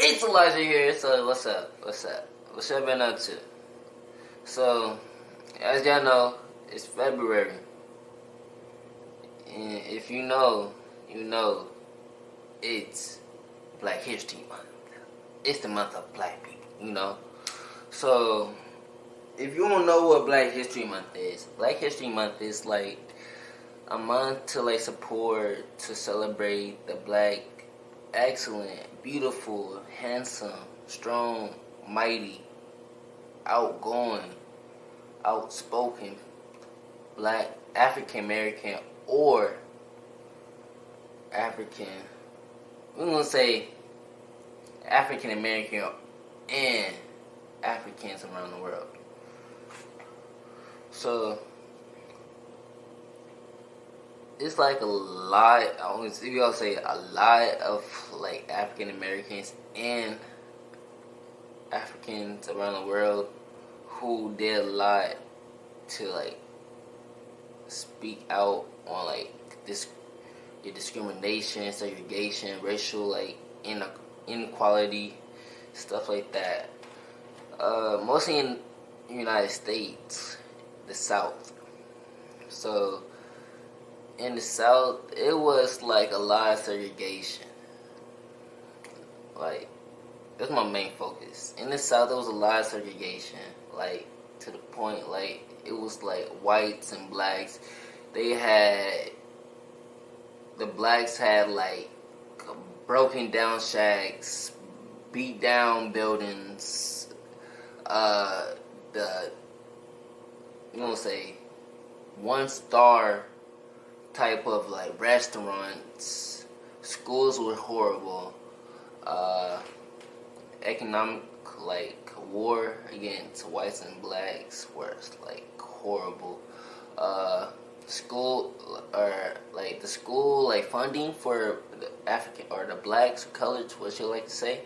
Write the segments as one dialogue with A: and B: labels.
A: It's Elijah here. So what's up? What's up? What y'all been up to? So as y'all know, it's February, and if you know, you know, it's Black History Month. It's the month of Black people. So if you don't know what Black History Month is, Black History Month is like a month to like support, to celebrate the Black, excellent, beautiful, handsome, strong, mighty, outgoing, outspoken Black African American or African, we're gonna say African American and Africans around the world. So it's like a lot, I'll say a lot of like African Americans and Africans around the world who did a lot to like speak out on like this discrimination, segregation, racial like inequality, stuff like that. Mostly in the United States, the South. So in the South, it was like a lot of segregation. Like, that's my main focus. In the South, there was a lot of segregation. Like, to the point, like, it was like whites and blacks. The blacks had like broken down shacks, beat down buildings, say 1-star type of like restaurants. Schools were horrible. Economic like war against whites and blacks was like horrible. School or like the school like funding for the African or the blacks or coloreds, what you like to say,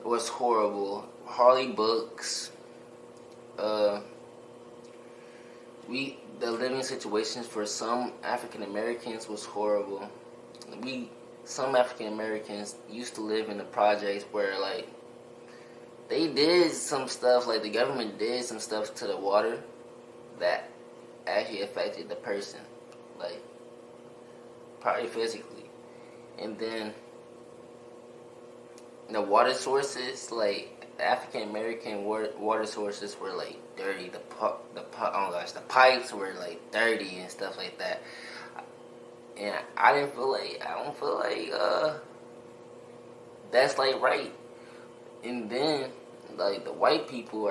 A: it was horrible. Hardly books. The living situations for some African Americans was horrible. Some African Americans used to live in the projects where like they did some stuff, like the government did some stuff to the water that actually affected the person, like probably physically. And then the water sources, like African American water sources were like dirty. The pipes were like dirty and stuff like that. And I don't feel like that's like right. And then like the white people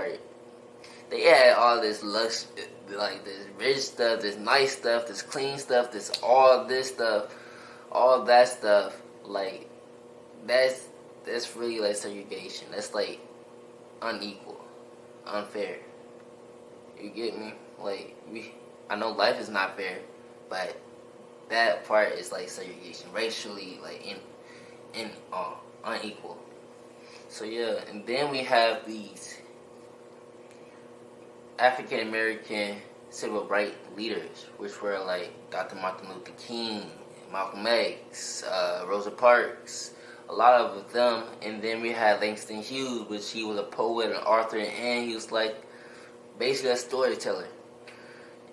A: they had all this lush, like this rich stuff, this nice stuff, this clean stuff, this stuff, all that stuff. Like that's really like segregation. That's like unequal, unfair. You get me? Like I know life is not fair, but that part is like segregation, racially like unequal. So yeah, and then we have these African American civil rights leaders, which were like Dr. Martin Luther King, Malcolm X, Rosa Parks, a lot of them. And then we had Langston Hughes, which he was a poet, an author, and he was like basically a storyteller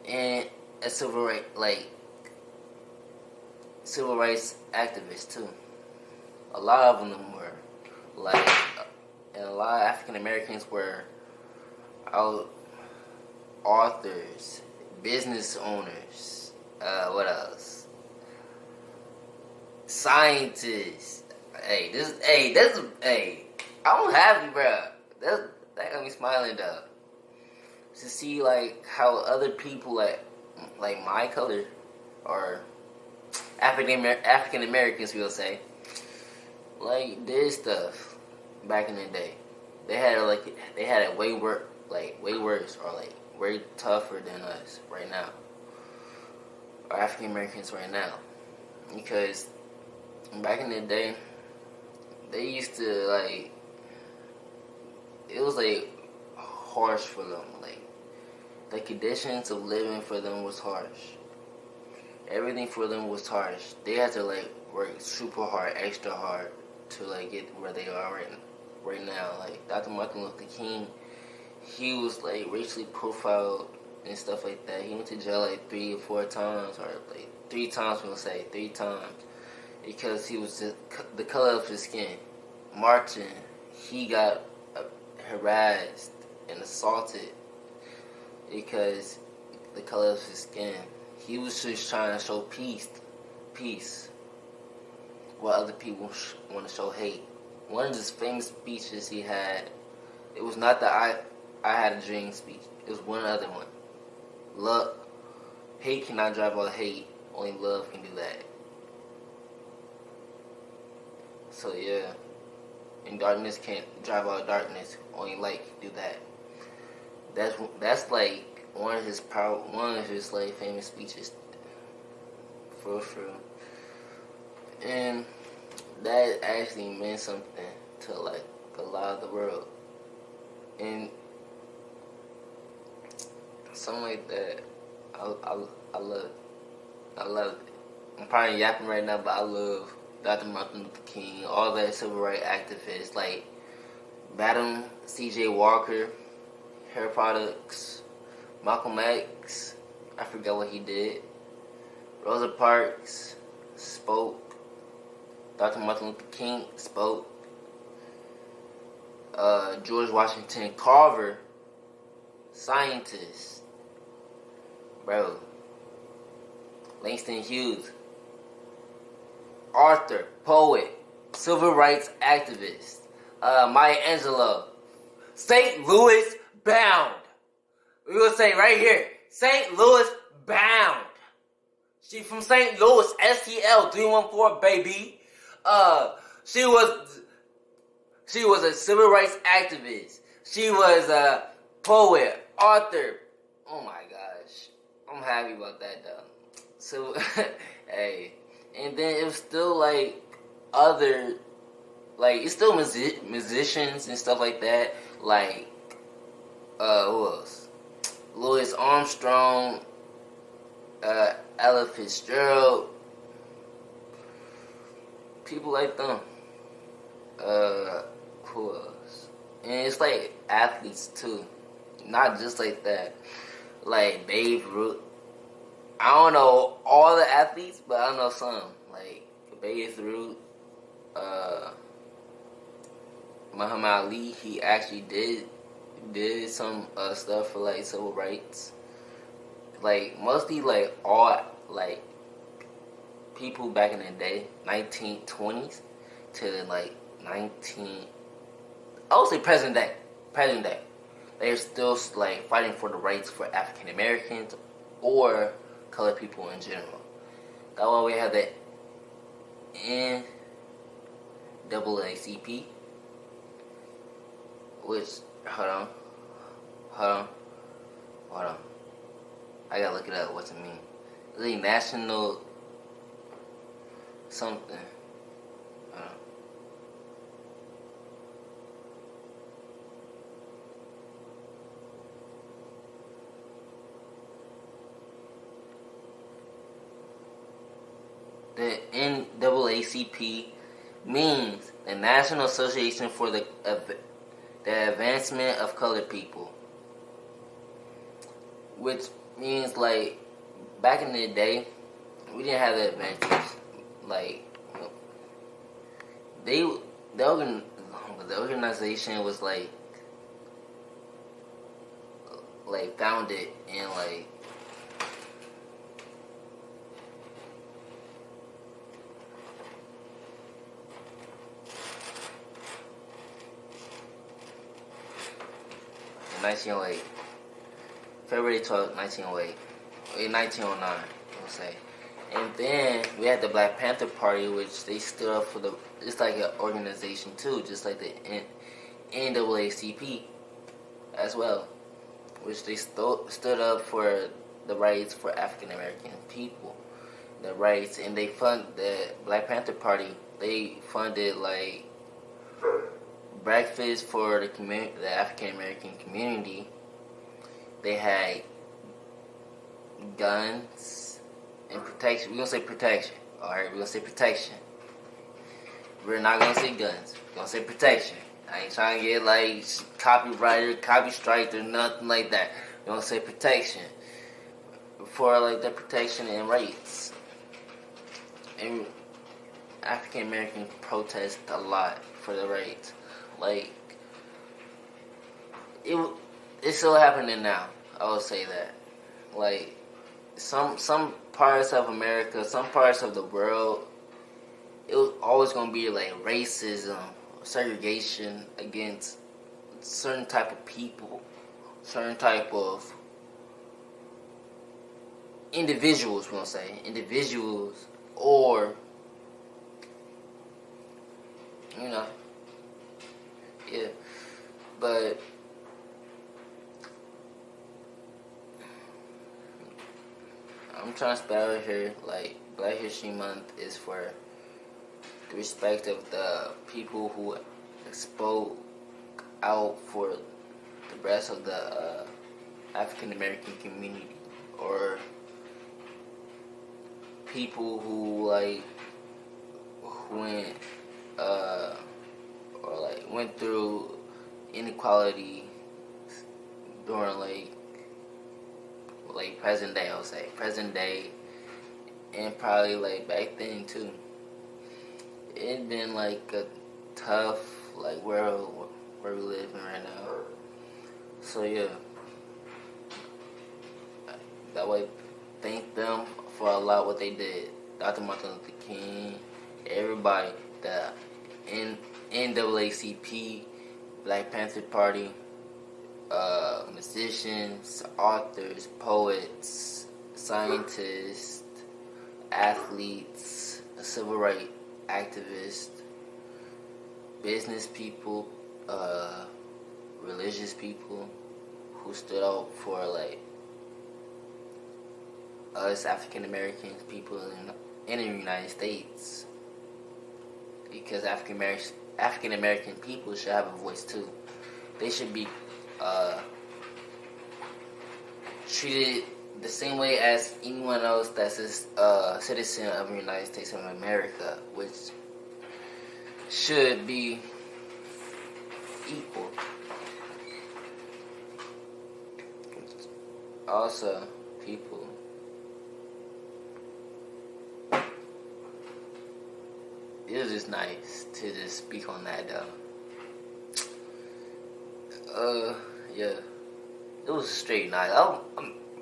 A: and a civil rights activist too. A lot of them were like, and a lot of African Americans were authors, business owners, what else? Scientists. I'm happy, bro. That got me smiling though. To see like how other people like my color or African Americans, we'll say, like did stuff back in the day. They had it way worse or like way tougher than us right now, or African Americans right now, because back in the day they used to like, it was like harsh for them. Like the conditions of living for them was harsh. Everything for them was harsh. They had to like work super hard, extra hard, to like get where they are right now. Like Dr. Martin Luther King, he was like racially profiled and stuff like that. He went to jail like 3 or 4 times, or like 3 times. We'll say 3 times because he was just the color of his skin. Marching, he got harassed and assaulted because the color of his skin. He was just trying to show peace, while other people want to show hate. One of his famous speeches he had, it was not the I had a dream speech. It was one other one. Love, hate cannot drive out hate. Only love can do that. So yeah, and darkness can't drive out darkness. Only light can do that. That's like one of his like famous speeches. For real. And that actually meant something to like a lot of the world. And something like that, I love it. I love it. I'm probably yapping right now, but I love Dr. Martin Luther King, all that civil rights activists like Madam C.J. Walker, Hair Products, Malcolm X, I forgot what he did. Rosa Parks spoke. Dr. Martin Luther King spoke. George Washington Carver, scientist. Bro. Langston Hughes, author, poet, civil rights activist. Maya Angelou, St. Louis bound. We will say right here, St. Louis bound. She from St. Louis, STL 314, baby. She was a civil rights activist. She was a poet, author. Oh my gosh, I'm happy about that though. So, hey, and then it was still like other, like it's still musicians and stuff like that. Like, who else? Louis Armstrong, Ella Fitzgerald, people like them. Who else? And it's like athletes too, not just like that. Like Babe Ruth. I don't know all the athletes, but I know some. Like Babe Ruth, Muhammad Ali. He actually did some stuff for like civil rights. Like mostly like all like people back in the day, 1920s to like I would say present day. They're still like fighting for the rights for African Americans or colored people in general. That's why we have the NAACP, which hold on. I gotta look it up. What's it mean? The national something. The NAACP means the National Association for the Advancement of Colored People, which means like back in the day we didn't have the advances. Like the organization was like founded in like February 12th, 1908, 1909, we'll say. And then we had the Black Panther Party, which they stood up for it's like an organization too, just like the NAACP as well, which they stood up for the rights for African American people, the rights, and they fund the Black Panther Party. They funded like breakfast for the African American community. They had guns and protection. We're gonna say protection. Alright, we're gonna say protection. We're not gonna say guns. We're gonna say protection. I ain't trying to get like copyrighted, copy striked, or nothing like that. We're gonna say protection for like the protection and rights. And African Americans protest a lot for the rights. Like it's still happening now. I would say that. Like some parts of America, some parts of the world, it was always gonna be like racism, segregation against certain type of people, certain type of individuals. We're gonna say individuals, or you know, yeah. But I'm trying to spell it here. Like Black History Month is for the respect of the people who spoke out for the rest of the African American community, or people who like went or like went through inequality during like present day. I would say present day, and probably like back then too. It been like a tough like world where we live in right now. So yeah, that way, thank them for a lot what they did. Dr. Martin Luther King, everybody, the NAACP, Black Panther Party, musicians, authors, poets, scientists, athletes, civil rights activists, business people, religious people who stood up for like us African American people in the United States, because African American people should have a voice too. They should be treated the same way as anyone else that's a citizen of the United States of America, which should be equal. Also, people, it was just nice to just speak on that though. Yeah, it was a straight night.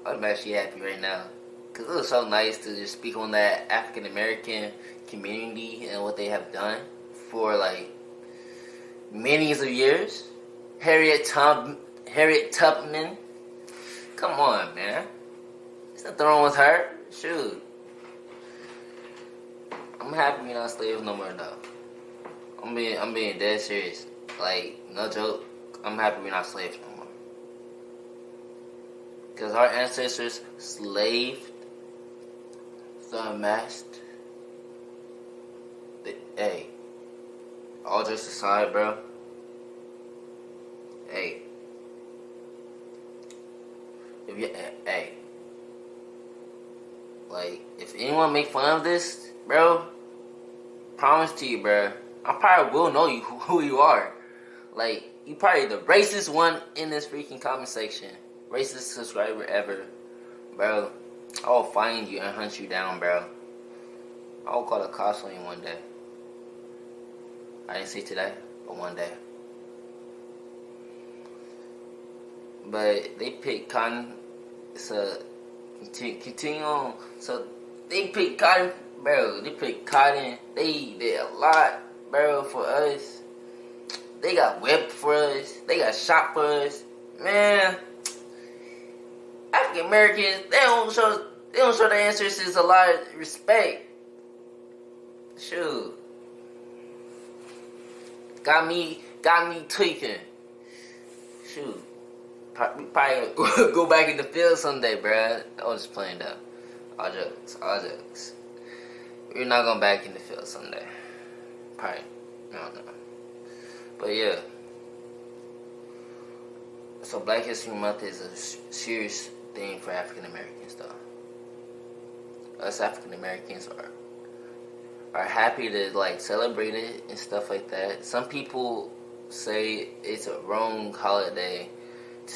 A: I'm actually happy right now, because it was so nice to just speak on that African American community and what they have done for like millions of years. Harriet Tubman. Come on, man. There's nothing wrong with her. Shoot. I'm happy we're not slaves no more though. I'm being dead serious. Like, no joke. I'm happy we're not slaves no more. Because our ancestors slaved, unmasked. Hey, all jokes aside, bro. Hey, like, if anyone make fun of this, bro, promise to you, bro, I probably will know you who you are. Like, you probably the racist one in this freaking comment section. Racist subscriber ever. Bro, I'll find you and hunt you down, bro. I'll call the cops on you one day. I didn't say today, but one day. But they picked cotton. So, continue on. So, they picked cotton, bro. They picked cotton. They did a lot, bro, for us. They got whipped for us. They got shot for us. Man, African Americans, they don't show their ancestors a lot of respect. Shoot. Got me tweaking. Shoot. Probably go back in the field someday, bruh. I was just playing though. All jokes. We're not going back in the field someday. Probably. I don't know. But yeah. So Black History Month is a serious thing for African Americans though. Us African Americans are happy to like celebrate it and stuff like that. Some people say it's a wrong holiday to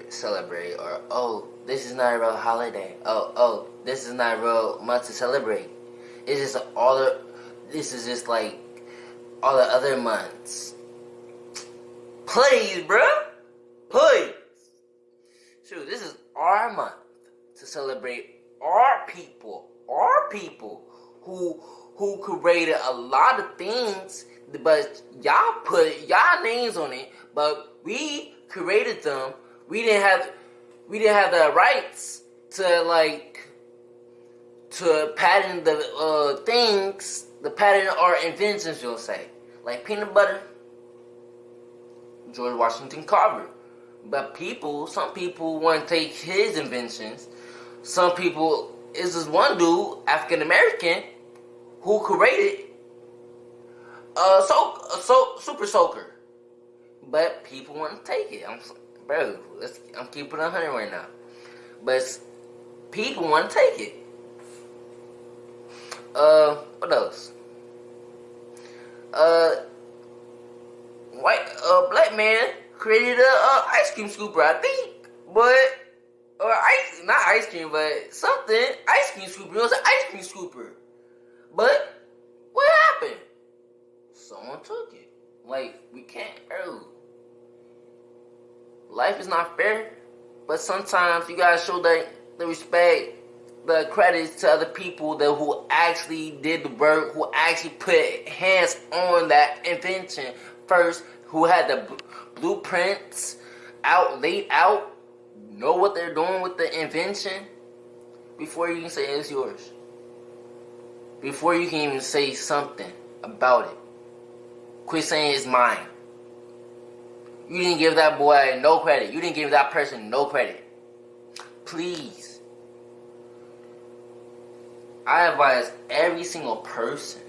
A: celebrate, or oh, this is not a real holiday. Oh, this is not a real month to celebrate. It's just this is just like all the other months. Please, bruh. Please. Shoot, this is our month to celebrate our people who created a lot of things, but y'all put y'all names on it, but we created them. We didn't have the rights to patent the things, the patent our inventions, you'll say. Like peanut butter, George Washington Carver. But some people want to take his inventions. Some people, is this one dude, African American, who created Super Soaker. But people want to take it. I'm keeping 100 right now. But people want to take it. What else? Black man created a ice cream scooper, I think. Not ice cream, but something. Ice cream scooper. It was an ice cream scooper. But what happened? Someone took it. Like, we can't, bro. Life is not fair, but sometimes you gotta show the respect, the credits to other people who actually did the work, who actually put hands on that invention first, who had the blueprints laid out, know what they're doing with the invention before you can say it's yours. Before you can even say something about it. Quit saying it's mine. You didn't give that boy no credit. You didn't give that person no credit. Please. I advise every single person